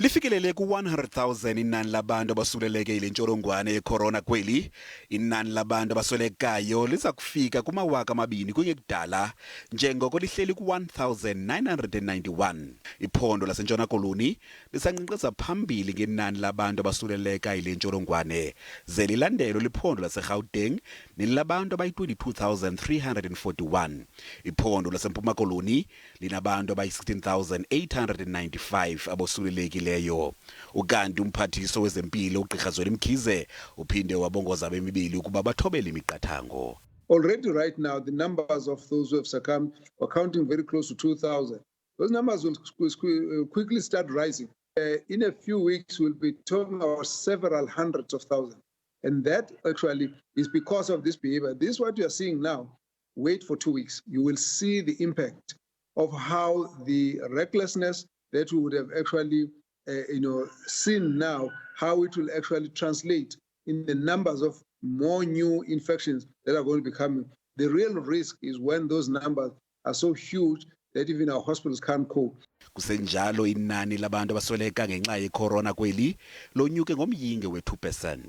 Lifikelele ku-100,000 inani labantu abasuleleke yile ntsholongwane ye-corona kweli. Inani labantu abaswelekayo liza kufika kuma-2,000 kunye kudala njengoko lihleli ku-1,991. Iphondo laseNtshona Koloni lisankqenkqeza phambili ngenani labantu abasuleleka yile ntsholongwane, ze lilandelwe liphondo laseGauteng nelabantu abayi-20,341. Iphondo laseMpuma Koloni linabantu abayi-16,895 abosulelekileyo. Ukanti umphathiso wezempilo uGqr Zweli Mkhize uphinde wabongoza abemibili ukuba bathobele imiqathango. Already right now, the numbers of those who have succumbed are counting very close to 2,000. Those numbers will quickly start rising. In a few weeks, we'll be talking about several hundreds of thousands. And that actually is because of this behavior. This is what you are seeing now. Wait for 2 weeks. You will see the impact of how the recklessness that we would have actually seen now, how it will actually translate in the numbers of more new infections that are going to be coming. The real risk is when those numbers are so huge that even our hospitals can't cope. Kusenjalo inani labantu abasweleka ngenxa ye-corona kweli lonyuke ngomyinge we-2%.